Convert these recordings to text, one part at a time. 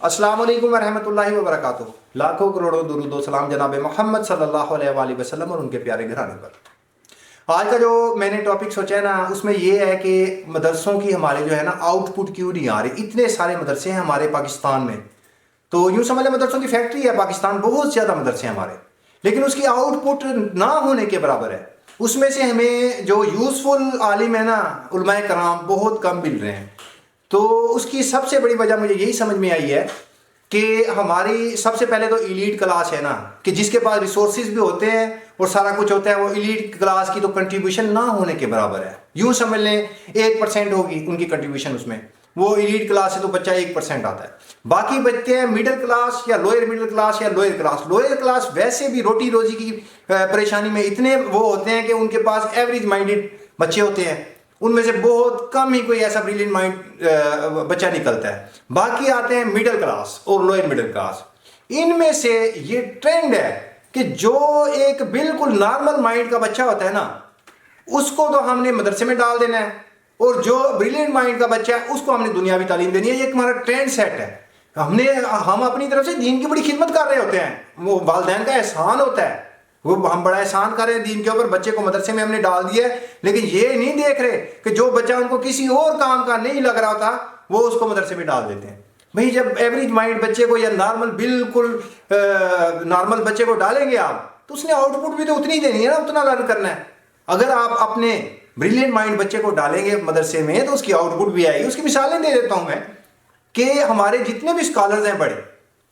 السلام علیکم ورحمۃ اللہ وبرکاتہ۔ لاکھوں کروڑوں درود و سلام جناب محمد صلی اللہ علیہ وآلہ وسلم اور ان کے پیارے گھرانے پر۔ آج کا جو میں نے ٹاپک سوچا ہے نا، اس میں یہ ہے کہ مدرسوں کی ہمارے جو ہے نا آؤٹ پٹ کیوں نہیں آ رہی۔ اتنے سارے مدرسے ہیں ہمارے پاکستان میں، تو یوں سمجھ لیں مدرسوں کی فیکٹری ہے پاکستان، بہت زیادہ مدرسے ہیں ہمارے، لیکن اس کی آؤٹ پٹ نہ ہونے کے برابر ہے۔ اس میں سے ہمیں جو یوزفل عالم ہے نا، علماء کرام بہت کم مل رہے ہیں۔ تو اس کی سب سے بڑی وجہ مجھے یہی سمجھ میں آئی ہے کہ ہماری سب سے پہلے تو ایلیٹ کلاس ہے نا، کہ جس کے پاس ریسورسز بھی ہوتے ہیں اور سارا کچھ ہوتا ہے، وہ ایلیٹ کلاس کی تو کنٹریبیوشن نہ ہونے کے برابر ہے۔ یوں سمجھ لیں 1% ہوگی ان کی کنٹریبیوشن، اس میں وہ ایلیٹ کلاس ہے تو بچہ 1% آتا ہے۔ باقی بچے ہیں مڈل کلاس یا لوئر مڈل کلاس یا لوئر کلاس۔ لوئر کلاس ویسے بھی روٹی روزی کی پریشانی میں اتنے وہ ہوتے ہیں کہ ان کے پاس ایوریج مائنڈڈ بچے ہوتے ہیں، ان میں سے بہت کم ہی کوئی ایسا بریلینٹ مائنڈ بچہ نکلتا ہے۔ باقی آتے ہیں مڈل کلاس اور لوئر مڈل کلاس۔ ان میں سے یہ ٹرینڈ ہے کہ جو ایک بالکل نارمل مائنڈ کا بچہ ہوتا ہے نا، اس کو تو ہم نے مدرسے میں ڈال دینا ہے، اور جو بریلینٹ مائنڈ کا بچہ ہے اس کو ہم نے دنیاوی تعلیم دینی ہے۔ یہ ایک ہمارا ٹرینڈ سیٹ ہے۔ ہم اپنی طرف سے دین کی بڑی خدمت کر رہے ہوتے ہیں، وہ والدین کا احسان ہوتا ہے، وہ ہم بڑا احسان کر رہے ہیں دین کے اوپر، بچے کو مدرسے میں ہم نے ڈال دیا ہے، لیکن یہ نہیں دیکھ رہے کہ جو بچہ ان کو کسی اور کام کا نہیں لگ رہا تھا وہ اس کو مدرسے میں ڈال دیتے ہیں۔ بھئی جب ایوریج مائنڈ بچے کو یا نارمل بالکل نارمل بچے کو ڈالیں گے آپ، تو اس نے آؤٹ پٹ بھی تو اتنی دینی ہے نا، اتنا لرن کرنا ہے۔ اگر آپ اپنے بریلینٹ مائنڈ بچے کو ڈالیں گے مدرسے میں تو اس کی آؤٹ پٹ بھی آئے گی۔ اس کی مثالیں دے دیتا ہوں میں کہ ہمارے جتنے بھی اسکالرز ہیں بڑے،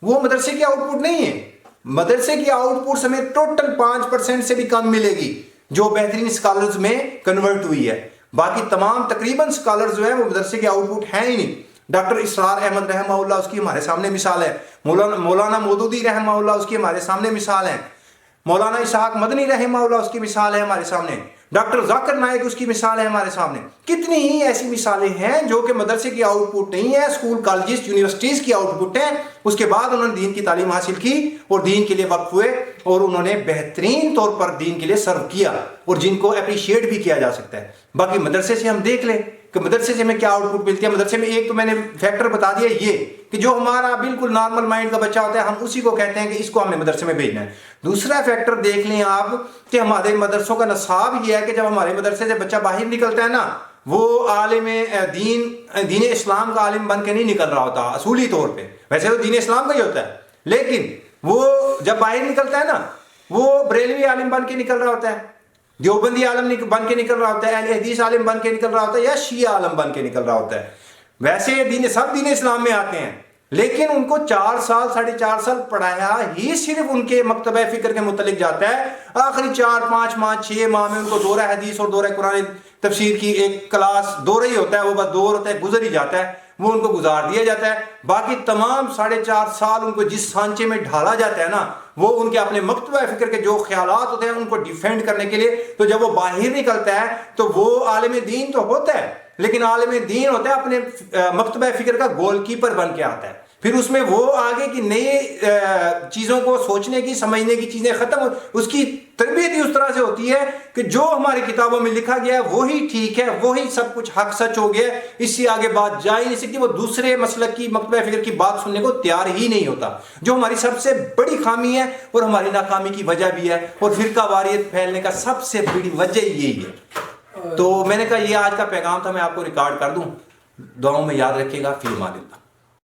وہ مدرسے کی آؤٹ پٹ نہیں ہے۔ مدرسے کی آؤٹ پٹ سمیت ٹوٹل 5% سے بھی کم ملے گی جو بہترین اسکالرز میں کنورٹ ہوئی ہے۔ باقی تمام تقریباً اسکالرز جو ہیں وہ مدرسے کی آؤٹ پٹ ہیں ہی نہیں۔ ڈاکٹر اسرار احمد رحمہ اللہ اس کی ہمارے سامنے مثال ہے، مولانا مودودی رحمہ اللہ اس کی ہمارے سامنے مثال ہے، مولانا اسحاق مدنی رحمہ اللہ اس کی مثال ہے ہمارے سامنے، ڈاکٹر ذاکر نائک اس کی مثال ہے ہمارے سامنے۔ کتنی ہی ایسی مثالیں ہیں جو کہ مدرسے کی آؤٹ پٹ نہیں ہے، اسکول کالجز یونیورسٹیز کی آؤٹ پٹ ہے۔ اس کے بعد انہوں نے دین کی تعلیم حاصل کی اور دین کے لیے وقف ہوئے، اور انہوں نے بہترین طور پر دین کے لیے سرو کیا، اور جن کو اپریشیٹ بھی کیا جا سکتا ہے۔ باقی مدرسے سے ہم دیکھ لیں کہ مدرسے سے ہمیں کیا آؤٹ پٹ ملتی ہے۔ مدرسے میں ایک تو میں نے فیکٹر بتا دیا یہ کہ جو ہمارا بالکل نارمل مائنڈ کا بچہ ہوتا ہے، ہم اسی کو کہتے ہیں کہ اس کو ہم نے مدرسے میں بھیجنا ہے۔ دوسرا فیکٹر دیکھ لیں آپ کہ ہمارے مدرسوں کا نصاب یہ ہے کہ جب ہمارے مدرسے سے بچہ باہر نکلتا ہے نا، وہ عالم دین اسلام کا عالم بن کے نہیں نکل رہا ہوتا اصولی طور پہ، ویسے تو دین اسلام کا ہی ہوتا ہے، لیکن وہ جب باہر نکلتا ہے نا، وہ بریلوی عالم بن کے نکل رہا ہوتا ہے، دیوبندی عالم بن کے نکل رہا ہوتا ہے، اہل حدیث عالم بن کے نکل رہا ہوتا ہے، یا شیعہ عالم بن کے نکل رہا ہوتا ہے۔ ویسے سب دین اسلام میں آتے ہیں، لیکن ان کو 4 سال 4.5 سال پڑھایا ہی صرف ان کے مکتبہ فکر کے متعلق جاتا ہے۔ آخری 4-5 ماہ 6 ماہ میں ان کو دورہ حدیث اور دورہ قرآن تفسیر کی ایک کلاس دورہ ہی ہوتا ہے، وہ بس دور ہوتا ہے، گزر ہی جاتا ہے، وہ ان کو گزار دیا جاتا ہے۔ باقی تمام 4.5 سال ان کو جس سانچے میں ڈھالا جاتا ہے نا، وہ ان کے اپنے مکتبہ فکر کے جو خیالات ہوتے ہیں ان کو ڈیفینڈ کرنے کے لیے۔ تو جب وہ باہر نکلتا ہے تو وہ عالم دین تو ہوتا ہے، لیکن عالم دین ہوتا ہے اپنے مکتبہ فکر کا گول کیپر بن کے آتا ہے۔ پھر اس میں وہ آگے کی نئی چیزوں کو سوچنے کی سمجھنے کی چیزیں ختم، اس کی تربیت ہی اس طرح سے ہوتی ہے کہ جو ہماری کتابوں میں لکھا گیا ہے وہی ٹھیک ہے، وہی سب کچھ حق سچ ہو گیا ہے، اس سے آگے بات جا ہی نہیں سکتی۔ وہ دوسرے مسلک کی مکتبہ فکر کی بات سننے کو تیار ہی نہیں ہوتا، جو ہماری سب سے بڑی خامی ہے اور ہماری ناکامی کی وجہ بھی ہے، اور فرقہ واریت پھیلنے کا سب سے بڑی وجہ یہی ہے۔ تو میں نے کہا یہ آج کا پیغام تھا، میں آپ کو ریکارڈ کر دوں، دعاؤں میں یاد رکھیے گا۔ فی امان اللہ۔